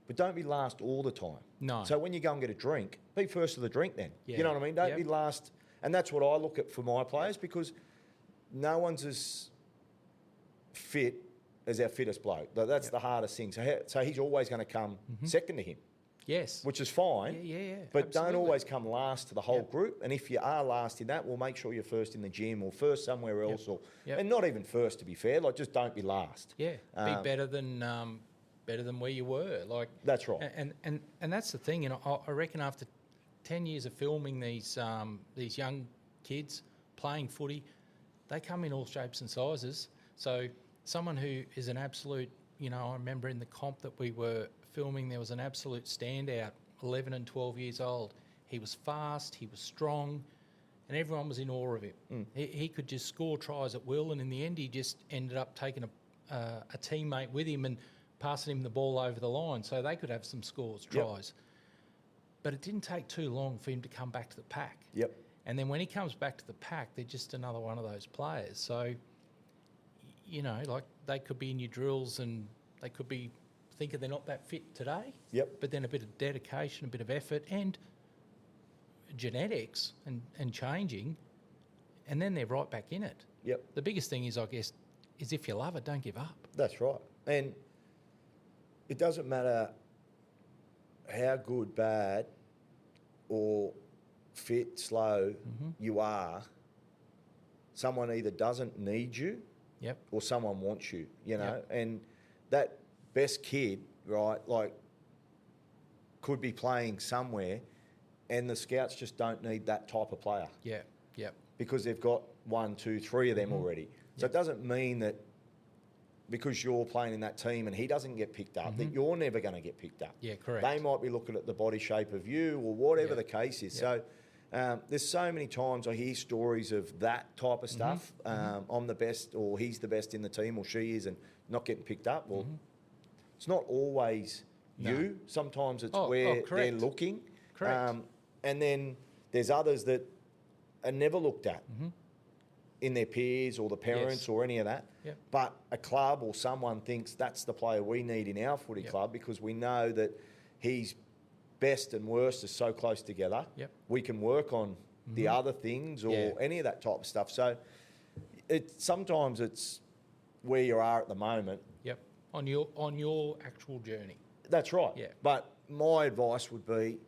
[SPEAKER 2] But don't be last all the time.
[SPEAKER 1] No.
[SPEAKER 2] So when you go and get a drink, be first to the drink then.
[SPEAKER 1] Yeah.
[SPEAKER 2] You know what I mean? Don't be last. And that's what I look at for my players, because no one's as fit as our fittest bloke. That's the hardest thing. So he's always going to come second to him.
[SPEAKER 1] Yes.
[SPEAKER 2] which is fine.
[SPEAKER 1] Yeah.
[SPEAKER 2] But
[SPEAKER 1] absolutely.
[SPEAKER 2] don't always come last to the whole
[SPEAKER 1] Yep.
[SPEAKER 2] group. And if you are last in that, well, make sure you're first in the gym or first somewhere else, or
[SPEAKER 1] Yep.
[SPEAKER 2] and not even first, to be fair. Like, just don't be last.
[SPEAKER 1] Yeah, be better than where you were. Like
[SPEAKER 2] That's right.
[SPEAKER 1] And that's the thing. You know, I reckon after 10 years of filming these young kids playing footy, they come in all shapes and sizes. So someone who is an absolute, you know, I remember in the comp that we were filming, there was an absolute standout, 11 and 12 years old. He was fast, he was strong, and everyone was in awe of him. He could just score tries at will, and in the end, he just ended up taking a teammate with him and passing him the ball over the line so they could have some scores, tries. But it didn't take too long for him to come back to the pack.
[SPEAKER 2] Yep.
[SPEAKER 1] And then when he comes back to the pack, they're just another one of those players. So, you know, like they could be in your drills and they could be thinking they're not that fit today.
[SPEAKER 2] Yep.
[SPEAKER 1] But then a bit of dedication, a bit of effort and genetics and changing, and then they're right back in it.
[SPEAKER 2] Yep.
[SPEAKER 1] The biggest thing is, I guess, is if you love it, don't give up.
[SPEAKER 2] That's right. And it doesn't matter how good, bad, or fit, slow you are. Someone either doesn't need you
[SPEAKER 1] Yep.
[SPEAKER 2] or someone wants you, you know. And that best kid, right, like, could be playing somewhere and the scouts just don't need that type of player
[SPEAKER 1] Yeah. Yep.
[SPEAKER 2] because they've got 1, 2, 3 of them already. So it doesn't mean that because you're playing in that team and he doesn't get picked up, that you're never going to get picked up.
[SPEAKER 1] Yeah, correct.
[SPEAKER 2] They might be looking at the body shape of you or whatever the case is.
[SPEAKER 1] Yeah.
[SPEAKER 2] So there's so many times I hear stories of that type of stuff. I'm the best, or he's the best in the team, or she is, and not getting picked up. Well, it's not always you. Sometimes it's where they're
[SPEAKER 1] correct.
[SPEAKER 2] looking.
[SPEAKER 1] Correct.
[SPEAKER 2] And then there's others that are never looked at in their peers or the parents
[SPEAKER 1] Yes.
[SPEAKER 2] or any of that.
[SPEAKER 1] Yep.
[SPEAKER 2] But a club or someone thinks that's the player we need in our footy club because we know that he's best and worst are so close together.
[SPEAKER 1] Yep.
[SPEAKER 2] We can work on the other things or any of that type of stuff. So sometimes it's where you are at the moment.
[SPEAKER 1] Yep. On your actual journey.
[SPEAKER 2] That's right.
[SPEAKER 1] Yeah.
[SPEAKER 2] But my advice would be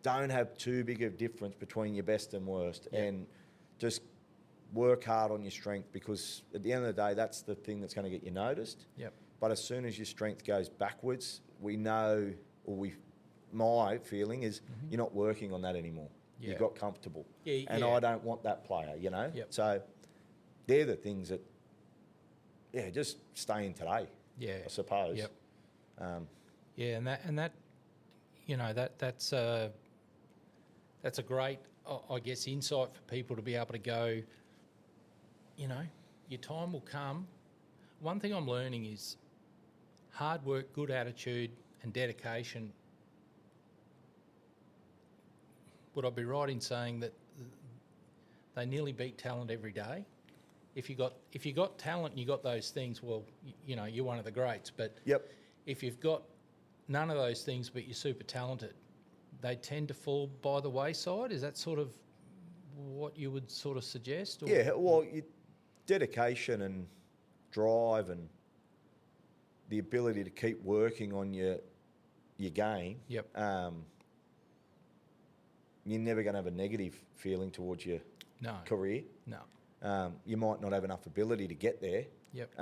[SPEAKER 2] don't have too big of a difference between your best and worst and just work hard on your strength because at the end of the day, that's the thing that's going to get you noticed.
[SPEAKER 1] Yep.
[SPEAKER 2] But as soon as your strength goes backwards, we know, or my feeling is you're not working on that anymore.
[SPEAKER 1] Yeah.
[SPEAKER 2] You got comfortable.
[SPEAKER 1] Yeah,
[SPEAKER 2] and
[SPEAKER 1] yeah.
[SPEAKER 2] I don't want that player, you know?
[SPEAKER 1] Yep.
[SPEAKER 2] So they're the things that, just stay in today, I suppose.
[SPEAKER 1] Yep. Yeah, and that, you know, that's a great, I guess, insight for people to be able to go, you know, your time will come. One thing I'm learning is hard work, good attitude and dedication. Would I be right in saying that they nearly beat talent every day? If you got talent and you got those things, well, you know, you're one of the greats. But if you've got none of those things but you're super talented, they tend to fall by the wayside. Is that sort of what you would sort of suggest? Or?
[SPEAKER 2] Yeah, well, dedication and drive and the ability to keep working on your game.
[SPEAKER 1] Yep.
[SPEAKER 2] You're never going to have a negative feeling towards your career.
[SPEAKER 1] No.
[SPEAKER 2] You might not have enough ability to get there.
[SPEAKER 1] Yep.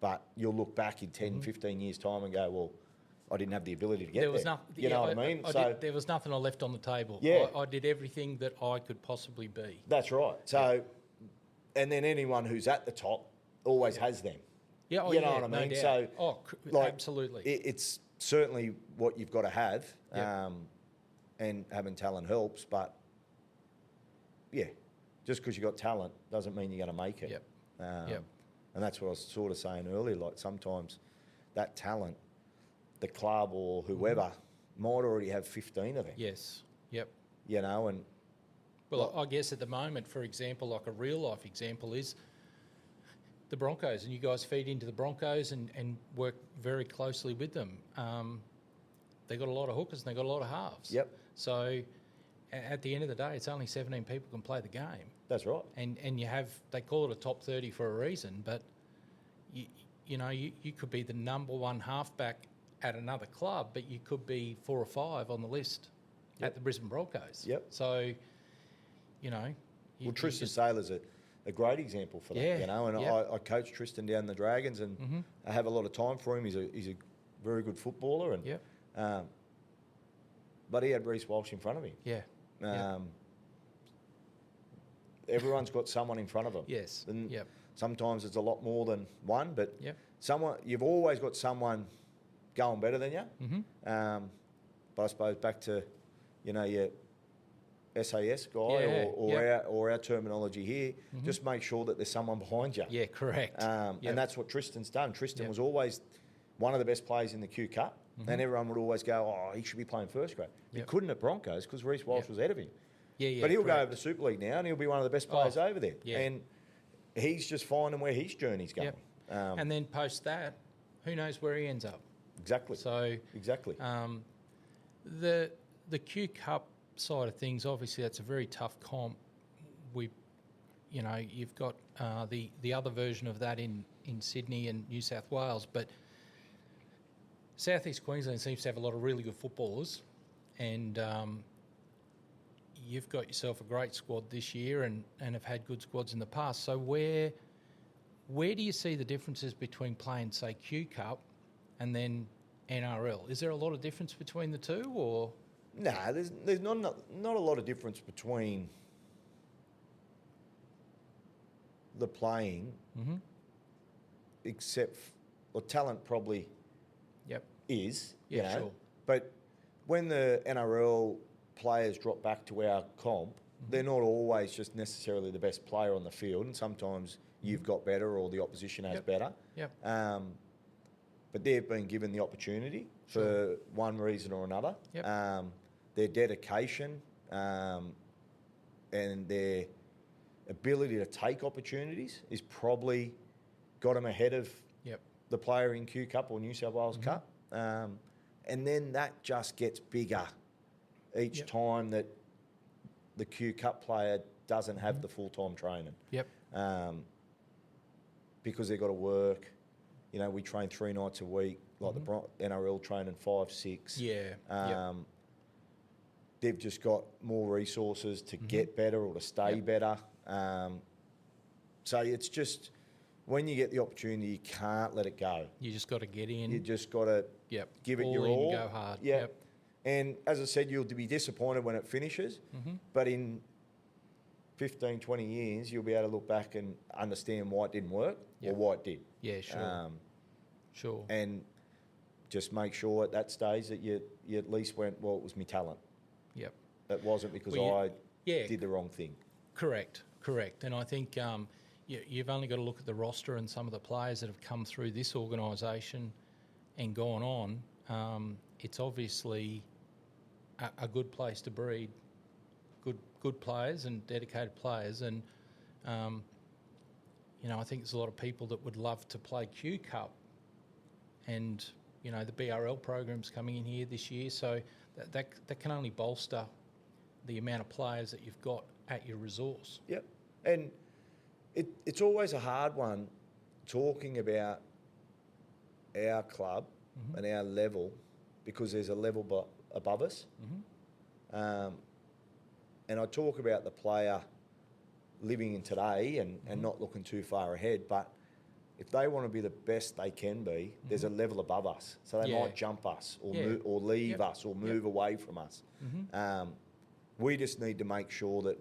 [SPEAKER 2] But you'll look back in 10, 15 years' time and go, well, I didn't have the ability to get
[SPEAKER 1] There was
[SPEAKER 2] there.
[SPEAKER 1] nothing.
[SPEAKER 2] You know what I mean?
[SPEAKER 1] There was nothing I left on the table.
[SPEAKER 2] Yeah.
[SPEAKER 1] I did everything that I could possibly be.
[SPEAKER 2] That's right. So, and then anyone who's at the top always has them.
[SPEAKER 1] Yeah,
[SPEAKER 2] you know what I mean?
[SPEAKER 1] No doubt.
[SPEAKER 2] So,
[SPEAKER 1] absolutely.
[SPEAKER 2] It's certainly what you've got to have,
[SPEAKER 1] Yep.
[SPEAKER 2] and having talent helps. But just because you got talent doesn't mean you're going to make it.
[SPEAKER 1] Yep.
[SPEAKER 2] And that's what I was sort of saying earlier. Like sometimes that talent, the club or whoever might already have 15 of them.
[SPEAKER 1] Yes. Yep.
[SPEAKER 2] You know, and
[SPEAKER 1] well, I guess at the moment, for example, like a real life example is the Broncos, and you guys feed into the Broncos and work very closely with them. They got a lot of hookers and they got a lot of halves.
[SPEAKER 2] Yep.
[SPEAKER 1] So at the end of the day, it's only 17 people can play the game.
[SPEAKER 2] That's right.
[SPEAKER 1] And you have, they call it a top 30 for a reason, but you know, you could be the number one halfback at another club, but you could be 4 or 5 on the list at the Brisbane Broncos.
[SPEAKER 2] Yep.
[SPEAKER 1] So, you know...
[SPEAKER 2] Well, Tristan Saylor's a great example for that,
[SPEAKER 1] Yeah,
[SPEAKER 2] you know, and I coached Tristan down the Dragons, and I have a lot of time for him. He's a very good footballer, and but he had Reece Walsh in front of him.
[SPEAKER 1] Yeah.
[SPEAKER 2] Everyone's got someone in front of them.
[SPEAKER 1] Yes.
[SPEAKER 2] And sometimes it's a lot more than one, but you've always got someone going better than you. But I suppose back to, you know, your SAS guy or our terminology here, just make sure that there's someone behind you.
[SPEAKER 1] Yeah, correct.
[SPEAKER 2] And that's what Tristan's done. Tristan was always one of the best players in the Q Cup, and everyone would always go, oh, he should be playing first grade. He couldn't at Broncos because Reece Walsh was ahead of him. But he'll go over to Super League now, and he'll be one of the best players over there.
[SPEAKER 1] Yeah.
[SPEAKER 2] And he's just finding where his journey's going.
[SPEAKER 1] And then post that, who knows where he ends up?
[SPEAKER 2] Exactly.
[SPEAKER 1] So
[SPEAKER 2] exactly.
[SPEAKER 1] The Q Cup side of things, obviously, that's a very tough comp. You've got the other version of that in Sydney and New South Wales, but Southeast Queensland seems to have a lot of really good footballers, and you've got yourself a great squad this year and have had good squads in the past. So where do you see the differences between playing, say, Q Cup and then NRL? Is there a lot of difference between the two, or...?
[SPEAKER 2] No, there's not a lot of difference between the playing, except talent probably is, you know.
[SPEAKER 1] Sure.
[SPEAKER 2] But when the NRL players drop back to our comp, they're not always just necessarily the best player on the field, and sometimes you've got better or the opposition has better. But they've been given the opportunity for one reason or another. Their dedication and their ability to take opportunities is probably got them ahead of the player in Q Cup or New South Wales Cup. And then that just gets bigger each time that the Q Cup player doesn't have the full-time training. Because they've got to work. You know, we train 3 nights a week, like the NRL training 5, 6. They've just got more resources to get better or to stay better. So it's just, when you get the opportunity, you can't let it go.
[SPEAKER 1] You just got to get in.
[SPEAKER 2] You just got to give it
[SPEAKER 1] all
[SPEAKER 2] your
[SPEAKER 1] in,
[SPEAKER 2] all.
[SPEAKER 1] go hard.
[SPEAKER 2] And as I said, you'll be disappointed when it finishes, but in 15, 20 years, you'll be able to look back and understand why it didn't work or why it did.
[SPEAKER 1] Yeah, sure. Sure.
[SPEAKER 2] And just make sure at that stage that you at least went, well, it was my talent. It wasn't because I did the wrong thing. Correct.
[SPEAKER 1] And I think you've only got to look at the roster and some of the players that have come through this organisation and gone on. It's obviously a good place to breed good players and dedicated players. And, I think there's a lot of people that would love to play Q Cup. And, the BRL program's coming in here this year, so that can only bolster the amount of players that you've got at your resource.
[SPEAKER 2] And it's always a hard one talking about our club and our level, because there's a level above us. And I talk about the player living in today and not looking too far ahead, but if they want to be the best they can be, there's a level above us. So they might jump us or or leave us or move away from us. We just need to make sure that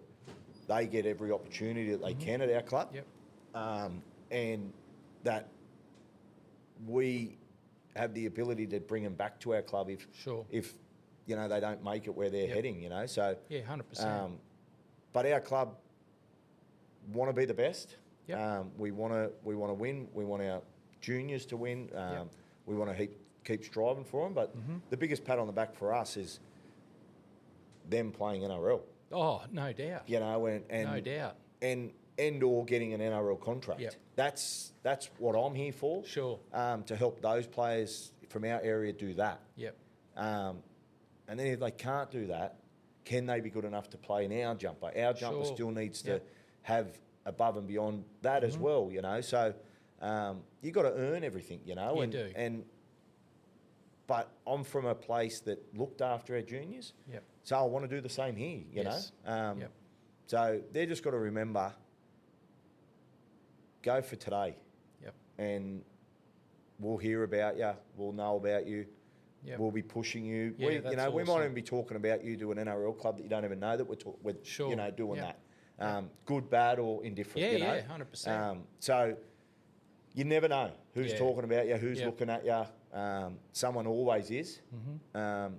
[SPEAKER 2] they get every opportunity that they can at our club, and that we have the ability to bring them back to our club if they don't make it where they're heading. So
[SPEAKER 1] 100%.
[SPEAKER 2] But our club want to be the best. We want to win. We want our juniors to win. We want to keep striving for them. But the biggest pat on the back for us is them playing NRL.
[SPEAKER 1] Oh, no doubt.
[SPEAKER 2] And
[SPEAKER 1] no doubt.
[SPEAKER 2] And or getting an NRL contract. That's what I'm here for.
[SPEAKER 1] Sure.
[SPEAKER 2] To help those players from our area do that. And then if they can't do that, can they be good enough to play in our jumper? Our jumper still needs to have above and beyond that as well, So you've got to earn everything,
[SPEAKER 1] You do.
[SPEAKER 2] And but I'm from a place that looked after our juniors.
[SPEAKER 1] Yep.
[SPEAKER 2] So I want to do the same here, you
[SPEAKER 1] Yes.
[SPEAKER 2] know.
[SPEAKER 1] Yep.
[SPEAKER 2] So they're just got to remember, go for today.
[SPEAKER 1] Yep.
[SPEAKER 2] And we'll hear about you. We'll know about you.
[SPEAKER 1] Yep.
[SPEAKER 2] We'll be pushing you.
[SPEAKER 1] Yeah,
[SPEAKER 2] We
[SPEAKER 1] that's
[SPEAKER 2] we might
[SPEAKER 1] awesome.
[SPEAKER 2] even be talking about you to an NRL club that you don't even know that we're
[SPEAKER 1] Sure.
[SPEAKER 2] doing
[SPEAKER 1] Yep.
[SPEAKER 2] that. Good, bad, or indifferent.
[SPEAKER 1] Yeah,
[SPEAKER 2] you know?
[SPEAKER 1] yeah, 100%.
[SPEAKER 2] So you never know who's
[SPEAKER 1] Yeah.
[SPEAKER 2] talking about you, who's
[SPEAKER 1] Yep.
[SPEAKER 2] looking at you. Someone always is.
[SPEAKER 1] Mm-hmm.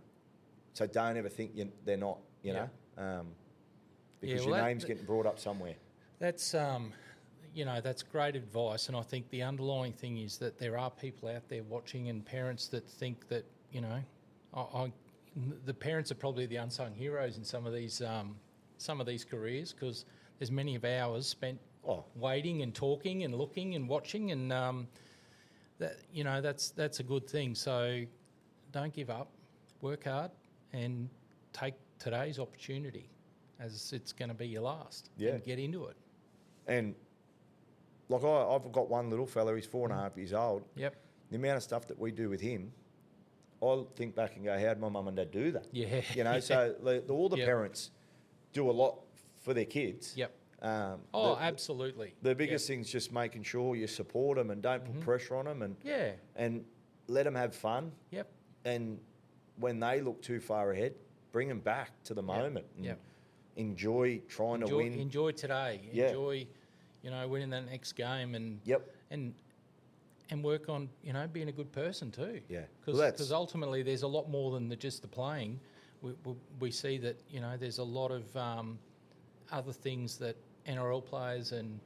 [SPEAKER 2] So don't ever think they're not. You
[SPEAKER 1] Yep.
[SPEAKER 2] know, because
[SPEAKER 1] well,
[SPEAKER 2] your name's getting brought up somewhere.
[SPEAKER 1] That's that's great advice, and I think the underlying thing is that there are people out there watching and parents that think that the parents are probably the unsung heroes in some of these careers, because there's many of hours spent waiting and talking and looking and watching, and that's a good thing. So don't give up, work hard, and take today's opportunity as it's going to be your last.
[SPEAKER 2] Yeah.
[SPEAKER 1] And get into it.
[SPEAKER 2] And like I've got one little fella, he's 4.5 years old.
[SPEAKER 1] Yep.
[SPEAKER 2] The amount of stuff that we do with him, I'll think back and go, how did my mum and dad do that?
[SPEAKER 1] Yeah.
[SPEAKER 2] You know, so all the
[SPEAKER 1] Yep.
[SPEAKER 2] parents do a lot for their kids.
[SPEAKER 1] Yep.
[SPEAKER 2] The-
[SPEAKER 1] Absolutely.
[SPEAKER 2] The biggest thing's just making sure you support them and don't put pressure on them, and let them have fun.
[SPEAKER 1] Yep.
[SPEAKER 2] And when they look too far ahead, bring them back to the moment and
[SPEAKER 1] Yep.
[SPEAKER 2] enjoy trying to win.
[SPEAKER 1] Enjoy today.
[SPEAKER 2] Yeah.
[SPEAKER 1] Enjoy, winning that next game, and
[SPEAKER 2] Yep.
[SPEAKER 1] and work on being a good person too.
[SPEAKER 2] Yeah.
[SPEAKER 1] Because ultimately there's a lot more than just the playing. We see that there's a lot of other things that NRL players and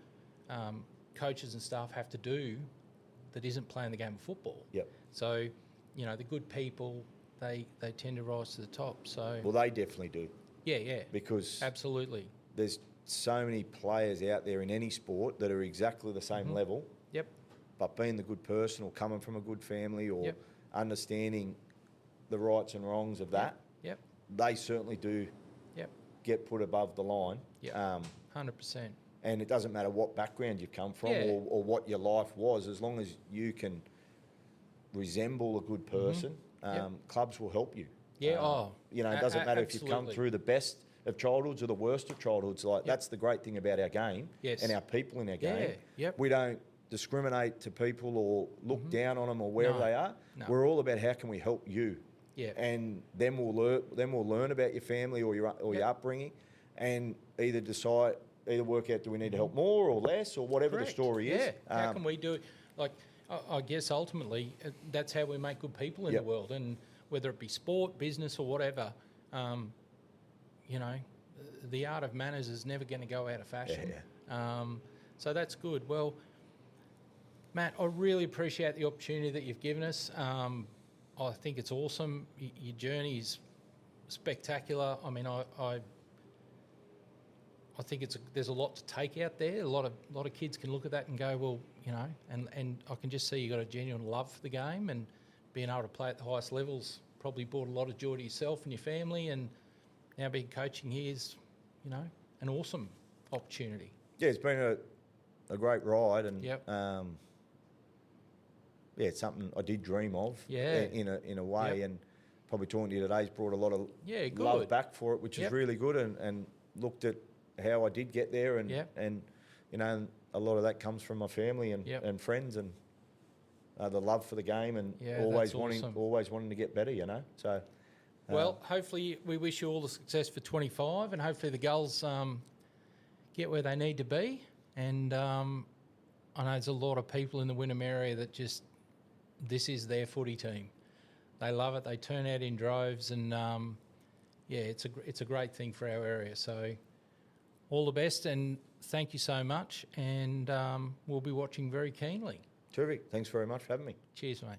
[SPEAKER 1] coaches and staff have to do that isn't playing the game of football.
[SPEAKER 2] Yep.
[SPEAKER 1] So the good people, they tend to rise to the top. So
[SPEAKER 2] Well, they definitely do,
[SPEAKER 1] yeah,
[SPEAKER 2] because
[SPEAKER 1] absolutely.
[SPEAKER 2] there's so many players out there in any sport that are exactly the same level,
[SPEAKER 1] Yep.
[SPEAKER 2] but being the good person or coming from a good family or
[SPEAKER 1] Yep.
[SPEAKER 2] understanding the rights and wrongs of that,
[SPEAKER 1] Yep.
[SPEAKER 2] they certainly do
[SPEAKER 1] Yep.
[SPEAKER 2] get put above the line.
[SPEAKER 1] Yep. 100%.
[SPEAKER 2] And it doesn't matter what background you've come from
[SPEAKER 1] Yeah.
[SPEAKER 2] or what your life was, as long as you can resemble a good person, clubs will help you.
[SPEAKER 1] Yeah.
[SPEAKER 2] It doesn't matter if you've come
[SPEAKER 1] absolutely.
[SPEAKER 2] through the best of childhoods or the worst of childhoods. That's the great thing about our game
[SPEAKER 1] Yes.
[SPEAKER 2] and our people in our game.
[SPEAKER 1] Yeah, yep.
[SPEAKER 2] We don't discriminate to people or look down on them or wherever
[SPEAKER 1] No,
[SPEAKER 2] they are.
[SPEAKER 1] no.
[SPEAKER 2] We're all about how can we help you.
[SPEAKER 1] Yeah.
[SPEAKER 2] And then we'll learn about your family or your upbringing, and either work out, do we need to help more or less, or whatever
[SPEAKER 1] Correct.
[SPEAKER 2] the story is.
[SPEAKER 1] Yeah. How can we do it? Like, I guess ultimately that's how we make good people in
[SPEAKER 2] Yep.
[SPEAKER 1] the world, and whether it be sport, business, or whatever, the art of manners is never going to go out of fashion. So that's good. Well, Matt, I really appreciate the opportunity that you've given us. I think it's awesome. Your journey is spectacular. I mean, I think there's a lot to take out there. A lot of kids can look at that and go, well, and I can just see you got a genuine love for the game, and being able to play at the highest levels probably brought a lot of joy to yourself and your family, and now being coaching here is, an awesome opportunity.
[SPEAKER 2] Yeah, it's been a great ride, and
[SPEAKER 1] Yep.
[SPEAKER 2] it's something I did dream of.
[SPEAKER 1] Yeah.
[SPEAKER 2] In a way,
[SPEAKER 1] Yep.
[SPEAKER 2] and probably talking to you today's brought a lot of
[SPEAKER 1] Good.
[SPEAKER 2] love back for it, which
[SPEAKER 1] Yep.
[SPEAKER 2] is really good, and looked at how I did get there, and
[SPEAKER 1] Yep.
[SPEAKER 2] and a lot of that comes from my family and
[SPEAKER 1] Yep.
[SPEAKER 2] and friends, and the love for the game, and
[SPEAKER 1] Yeah,
[SPEAKER 2] always
[SPEAKER 1] that's awesome.
[SPEAKER 2] wanting to get better. So.
[SPEAKER 1] Well, hopefully we wish you all the success for 25, and hopefully the Gulls get where they need to be. And I know there's a lot of people in the Wynnum area that this is their footy team. They love it. They turn out in droves, and it's a great thing for our area. So all the best, and thank you so much. And we'll be watching very keenly.
[SPEAKER 2] Terrific. Thanks very much for having me.
[SPEAKER 1] Cheers, mate.